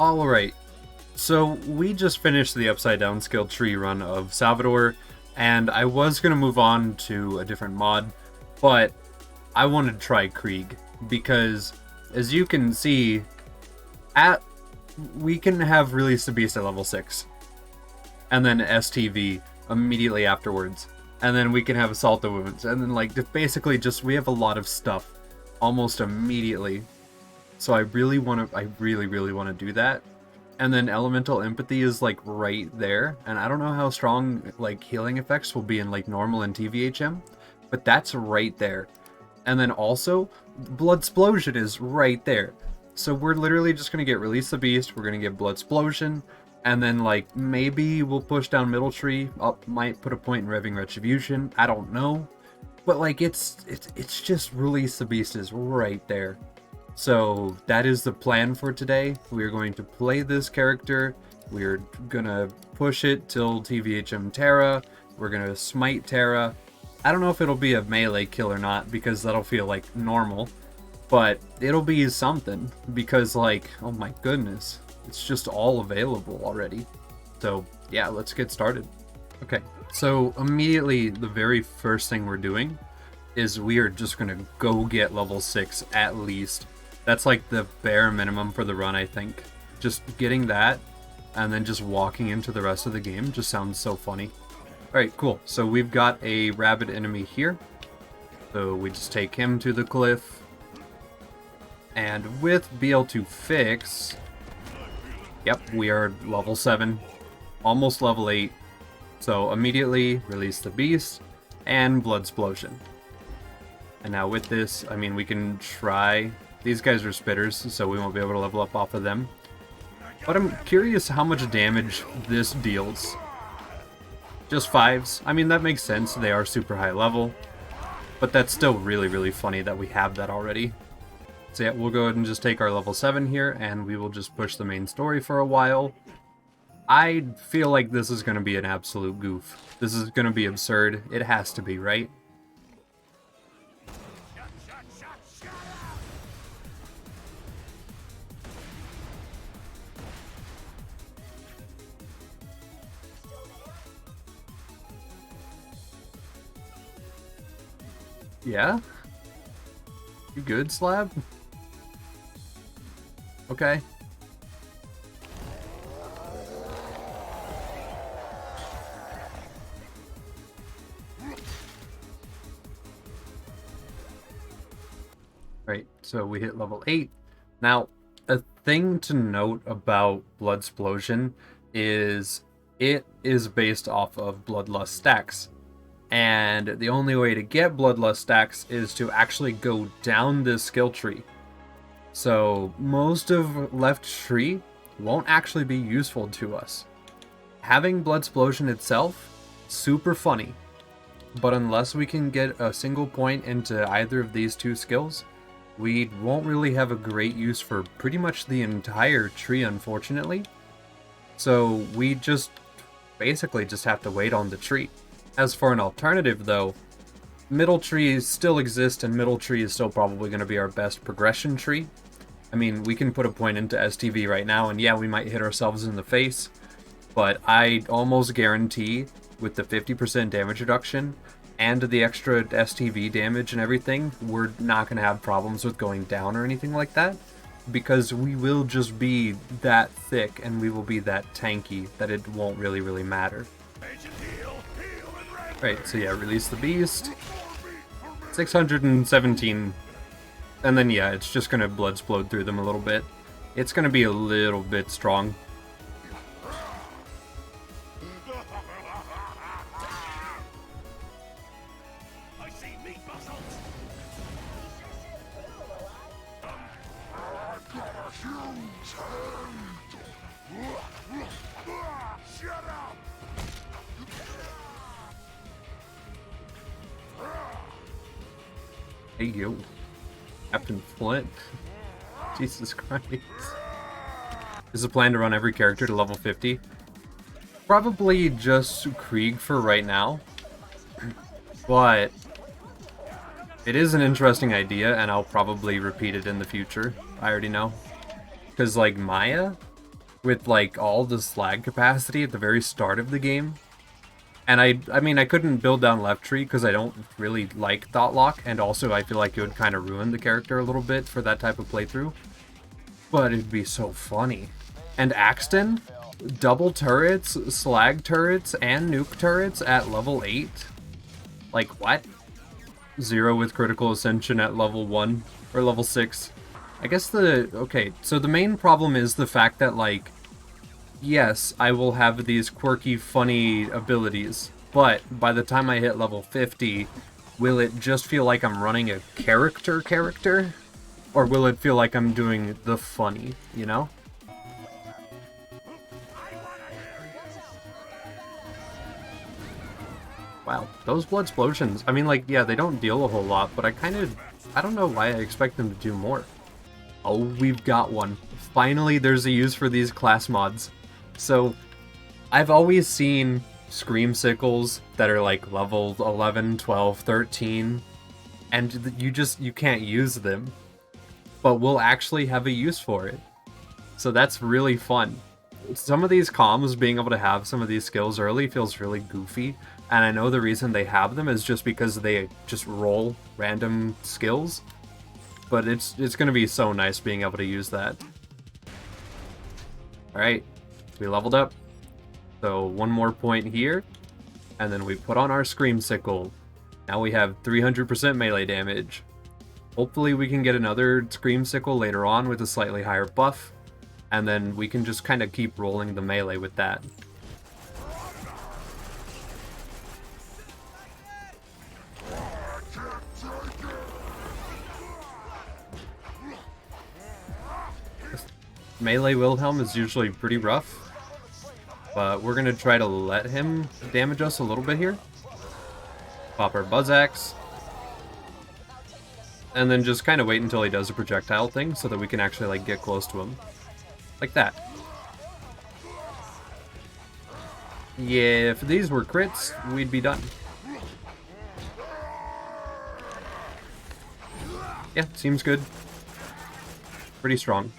Alright, so we just finished the upside down skill tree run of Salvador, and I was going to move on to a different mod, but I wanted to try Krieg, because as you can see, we can have Release the Beast at level 6, and then STV immediately afterwards, and then we can have Assault the Wounds, and then like basically just we have a lot of stuff almost immediately. So I really really want to do that. And then Elemental Empathy is like right there, and I don't know how strong like healing effects will be in like normal and TVHM, but that's right there. And then also Bloodsplosion is right there. So we're literally just gonna get Release the Beast, we're gonna get Bloodsplosion, and then like maybe we'll push down Middle Tree, up might put a point in Revving Retribution, I don't know. But like it's just Release the Beast is right there. So that is the plan for today. We are going to play this character. We're gonna push it till TVHM Terra. We're gonna smite Terra. I don't know if it'll be a melee kill or not, because that'll feel like normal. But it'll be something, because like, oh my goodness, it's just all available already. So yeah, let's get started. Okay, so immediately the very first thing we're doing is we are just gonna go get level 6 at least. That's like the bare minimum for the run, I think. Just getting that, and then just walking into the rest of the game just sounds so funny. Alright, cool. So we've got a rabid enemy here. So we just take him to the cliff. And with BL2 Fix, yep, we are level 7, almost level 8. So immediately Release the Beast and Bloodsplosion. And now with this, I mean, we can try... These guys are spitters, so we won't be able to level up off of them. But I'm curious how much damage this deals. Just 5s. I mean, that makes sense. They are super high level. But that's still really, really funny that we have that already. So yeah, we'll go ahead and just take our level 7 here, and we will just push the main story for a while. I feel like this is going to be an absolute goof. This is going to be absurd. It has to be, right? Yeah? You good, Slab? Okay. Right, so we hit level 8. Now, a thing to note about Bloodsplosion is it is based off of Bloodlust stacks. And the only way to get Bloodlust stacks is to actually go down this skill tree. So most of left tree won't actually be useful to us. Having Bloodsplosion itself, super funny. But unless we can get a single point into either of these two skills, we won't really have a great use for pretty much the entire tree, unfortunately. So we just basically just have to wait on the tree. As for an alternative, though, middle trees still exist, and middle tree is still probably going to be our best progression tree. I mean, we can put a point into STV right now, and yeah, we might hit ourselves in the face, but I almost guarantee with the 50% damage reduction and the extra STV damage and everything, we're not going to have problems with going down or anything like that, because we will just be that thick and we will be that tanky that it won't really matter. Right, so yeah, Release the Beast. 617. And then yeah, it's just gonna Bloodsplode through them a little bit. It's gonna be a little bit strong. Hey yo, Captain Flint. Jesus Christ. Is the plan to run every character to level 50? Probably just Krieg for right now. But it is an interesting idea, and I'll probably repeat it in the future. I already know. Because, like, Maya, with like all the slag capacity at the very start of the game. And I mean, I couldn't build down left tree because I don't really like Thought Lock, and also I feel like it would kind of ruin the character a little bit for that type of playthrough. But it'd be so funny. And Axton, double turrets, slag turrets, and nuke turrets at level 8? Like, what? 0 with critical ascension at level 1, or level 6. I guess okay, so the main problem is the fact that, like, yes, I will have these quirky, funny abilities, but by the time I hit level 50, will it just feel like I'm running a character? Or will it feel like I'm doing the funny, you know? Wow, those blood explosions, I mean, like, yeah, they don't deal a whole lot, but I don't know why I expect them to do more. Oh, we've got one. Finally, there's a use for these class mods. So, I've always seen Scream Sickles that are like level 11, 12, 13, and you can't use them. But we'll actually have a use for it. So that's really fun. Some of these comms, being able to have some of these skills early feels really goofy, and I know the reason they have them is just because they just roll random skills, but it's going to be so nice being able to use that. Alright, we leveled up, so one more point here, and then we put on our Scream Sickle. Now we have 300% melee damage. Hopefully we can get another Scream Sickle later on with a slightly higher buff, and then we can just kind of keep rolling the melee with that. Melee Wilhelm is usually pretty rough, but we're going to try to let him damage us a little bit here. Pop our Buzz Axe. And then just kind of wait until he does a projectile thing so that we can actually like get close to him. Like that. Yeah, if these were crits, we'd be done. Yeah, seems good. Pretty strong.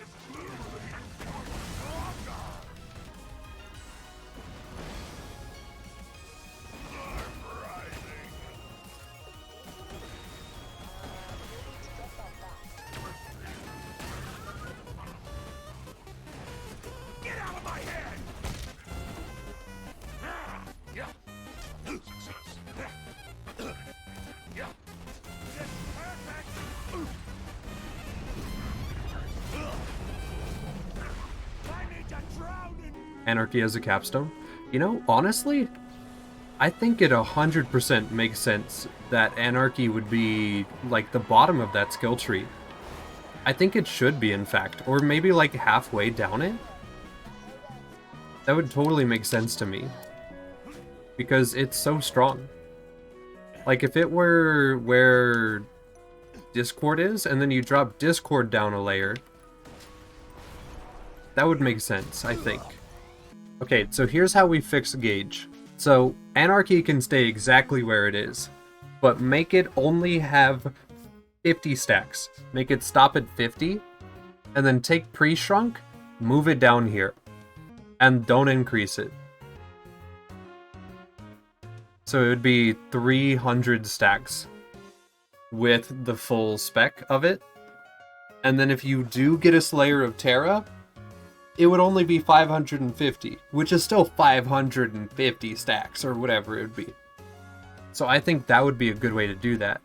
Anarchy as a capstone. You know, honestly, I think it 100% makes sense that Anarchy would be like the bottom of that skill tree. I think it should be, in fact, or maybe like halfway down it. That would totally make sense to me, because it's so strong. Like, if it were where Discord is, and then you drop Discord down a layer, that would make sense, I think. Okay, so here's how we fix Gauge. So, Anarchy can stay exactly where it is, but make it only have 50 stacks. Make it stop at 50, and then take Pre-Shrunk, move it down here, and don't increase it. So it would be 300 stacks with the full spec of it. And then if you do get a Slayer of Terra, it would only be 550, which is still 550 stacks, or whatever it would be. So I think that would be a good way to do that.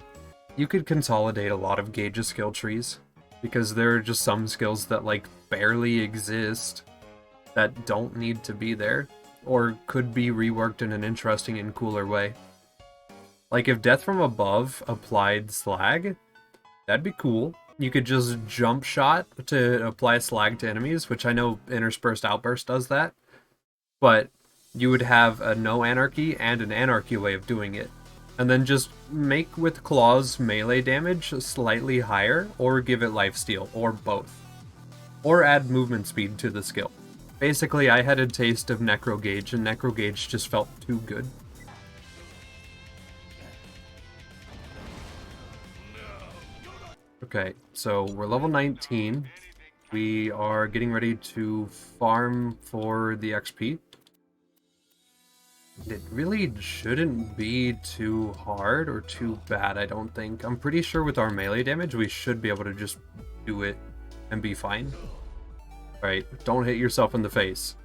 You could consolidate a lot of Gauge's skill trees, because there are just some skills that like barely exist, that don't need to be there, or could be reworked in an interesting and cooler way. Like if Death from Above applied slag, that'd be cool. You could just jump shot to apply slag to enemies, which I know Interspersed Outburst does that. But you would have a no anarchy and an anarchy way of doing it. And then just make with claws melee damage slightly higher, or give it lifesteal, or both. Or add movement speed to the skill. Basically, I had a taste of Necro Gauge, and Necro Gauge just felt too good. Okay, so we're level 19. We are getting ready to farm for the XP. It really shouldn't be too hard or too bad, I don't think. I'm pretty sure with our melee damage, we should be able to just do it and be fine. Alright, don't hit yourself in the face.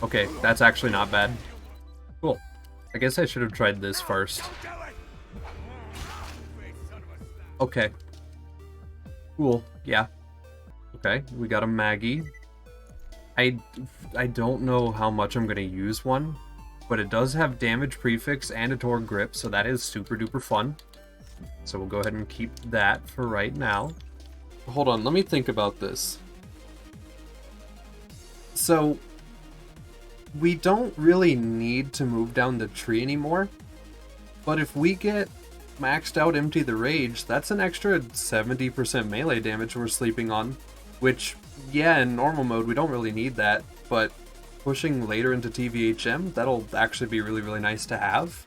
Okay, that's actually not bad. Cool. I guess I should have tried this first. Okay. Cool, yeah. Okay, we got a Maggie. I don't know how much I'm going to use one, but it does have damage prefix and a Tor grip, so that is super duper fun. So we'll go ahead and keep that for right now. Hold on, let me think about this. So, we don't really need to move down the tree anymore, but if we get maxed out Empty the Rage, that's an extra 70% melee damage we're sleeping on, which, yeah, in normal mode we don't really need that, but pushing later into TVHM, that'll actually be really, really nice to have.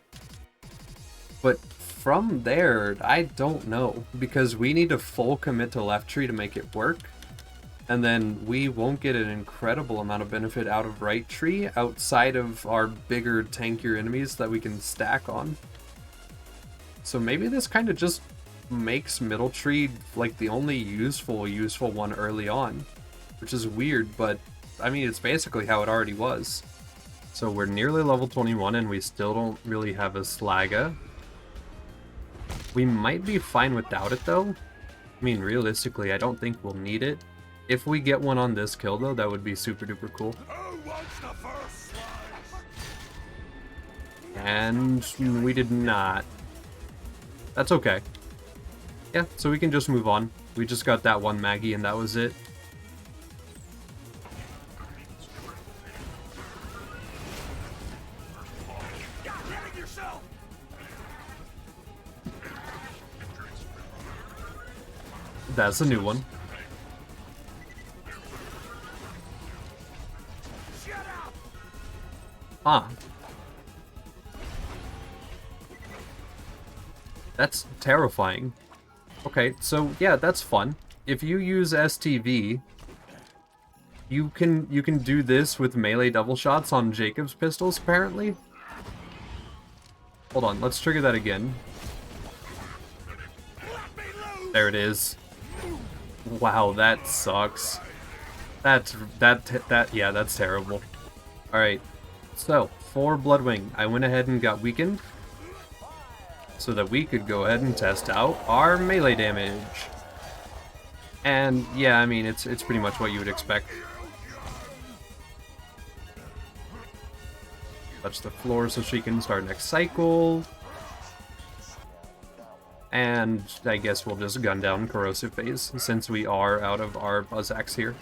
But from there, I don't know, because we need to full commit to left tree to make it work, and then we won't get an incredible amount of benefit out of right tree outside of our bigger, tankier enemies that we can stack on. So maybe this kind of just makes middle tree like the only useful one early on, which is weird, but I mean, it's basically how it already was. So we're nearly level 21 and we still don't really have a Slaga. We might be fine without it though. I mean, realistically, I don't think we'll need it. If we get one on this kill though, that would be super duper cool. And we did not. That's okay. Yeah, so we can just move on. We just got that one Maggie and that was it. That's a new one. Huh. That's terrifying. Okay, so yeah, that's fun. If you use STV, you can do this with melee double shots on Jacob's pistols, apparently. Hold on, let's trigger that again. There it is. Wow, that sucks. Yeah, that's terrible. Alright, so, for Bloodwing, I went ahead and got weakened, so that we could go ahead and test out our melee damage. And yeah, I mean, it's pretty much what you would expect. Touch the floor so she can start next cycle. And I guess we'll just gun down Corrosive Phase, since we are out of our Buzz Axe here.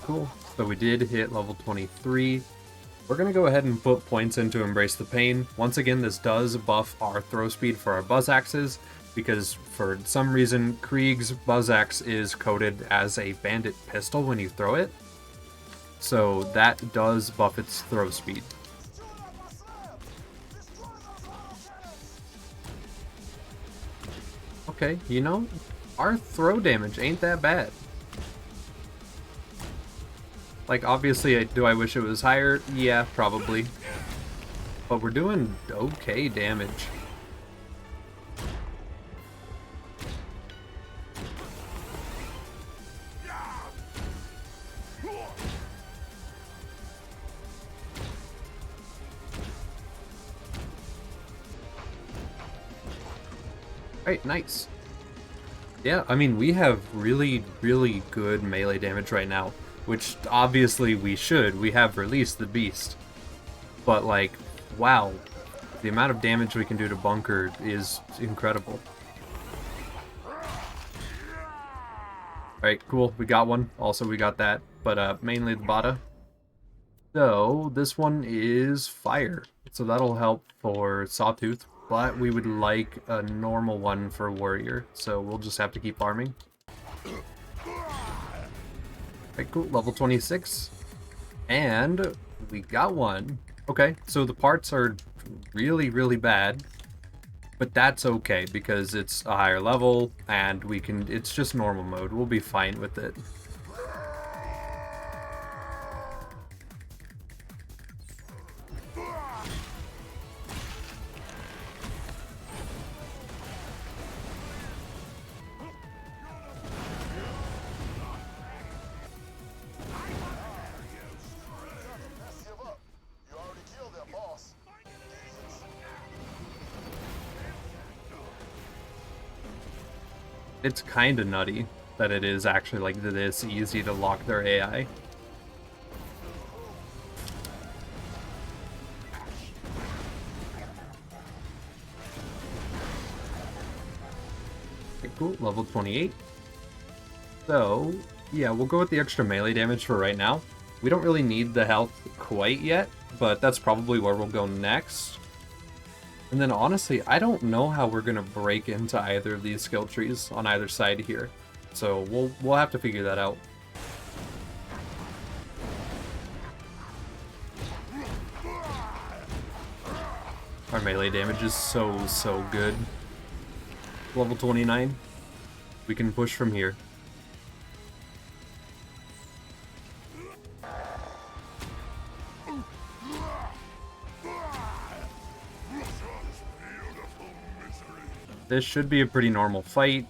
Cool. So we did hit level 23. We're going to go ahead and put points into Embrace the Pain. Once again, this does buff our throw speed for our Buzz Axes, because for some reason, Krieg's Buzz Axe is coded as a bandit pistol when you throw it. So that does buff its throw speed. Okay, you know, our throw damage ain't that bad. Like, obviously, do I wish it was higher? Yeah, probably. But we're doing okay damage. Alright, nice. Yeah, I mean, we have really, really good melee damage right now. Which, obviously, we should. We have released the beast. But, like, wow. The amount of damage we can do to Bunker is incredible. Alright, cool. We got one. Also, we got that. But mainly the Bada. So, this one is fire. So that'll help for Sawtooth. But we would like a normal one for Warrior. So we'll just have to keep farming. Alright, cool. Level 26. And we got one. Okay, so the parts are really, really bad. But that's okay, because it's a higher level, and we can... It's just normal mode. We'll be fine with it. It's kind of nutty that it is actually like this easy to lock their AI. Okay, cool, level 28. So, yeah, we'll go with the extra melee damage for right now. We don't really need the health quite yet, but that's probably where we'll go next. And then honestly, I don't know how we're gonna break into either of these skill trees on either side here. So we'll have to figure that out. Our melee damage is so good. Level 29. We can push from here. This should be a pretty normal fight.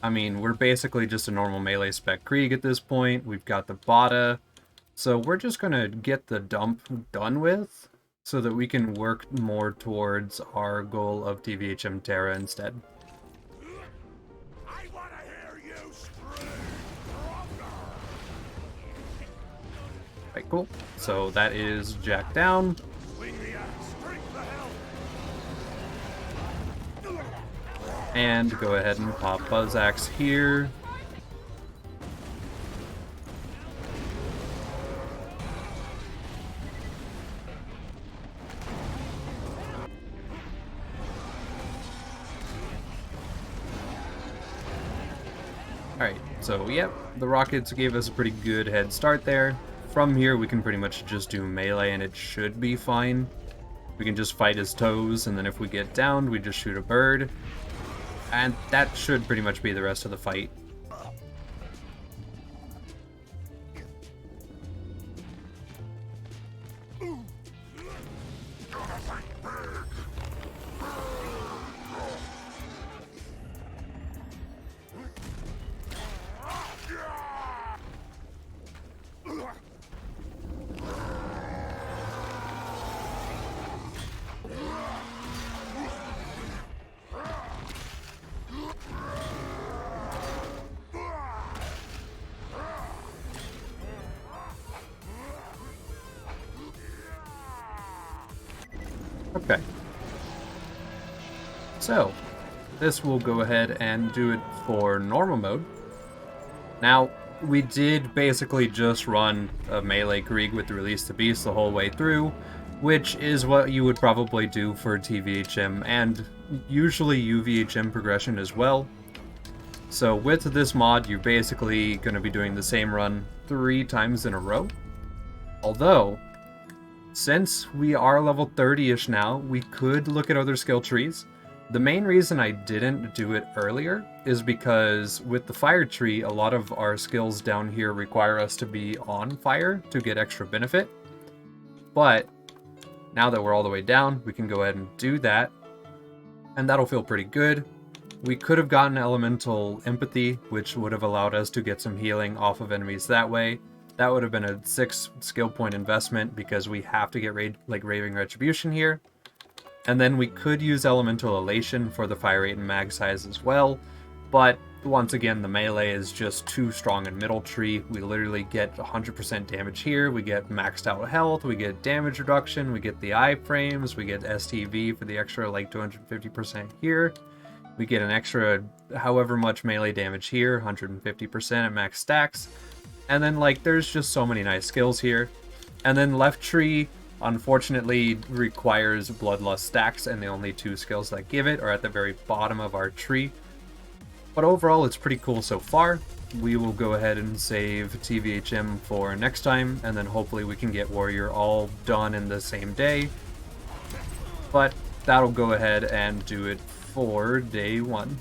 I mean, we're basically just a normal melee spec Krieg at this point. We've got the Bada. So we're just going to get the dump done with so that we can work more towards our goal of TVHM Terra instead. I want to hear you scream. Alright, cool. So that is Jack down. And go ahead and pop Buzz Axe here. Alright, so yep, the rockets gave us a pretty good head start there. From here we can pretty much just do melee and it should be fine. We can just fight his toes, and then if we get downed, we just shoot a bird. And that should pretty much be the rest of the fight. Okay. So, this will go ahead and do it for normal mode. Now, we did basically just run a melee Krieg with the Release the Beast the whole way through, which is what you would probably do for TVHM and usually UVHM progression as well. So with this mod, you're basically going to be doing the same run 3 times in a row. Although, since we are level 30-ish now, we could look at other skill trees. The main reason I didn't do it earlier is because with the fire tree, a lot of our skills down here require us to be on fire to get extra benefit. But now that we're all the way down, we can go ahead and do that, and that'll feel pretty good. We could have gotten elemental empathy, which would have allowed us to get some healing off of enemies that way. That would have been a 6 skill point investment because we have to get Raving Retribution here. And then we could use Elemental Elation for the fire rate and mag size as well. But once again, the melee is just too strong in middle tree. We literally get 100% damage here, we get maxed out health, we get damage reduction, we get the iframes, we get STV for the extra like 250% here. We get an extra however much melee damage here, 150% at max stacks. And then like there's just so many nice skills here. And then left tree unfortunately requires bloodlust stacks, and the only 2 skills that give it are at the very bottom of our tree. But overall, it's pretty cool so far. We will go ahead and save TVHM for next time, and then hopefully we can get Warrior all done in the same day. But that'll go ahead and do it for day 1.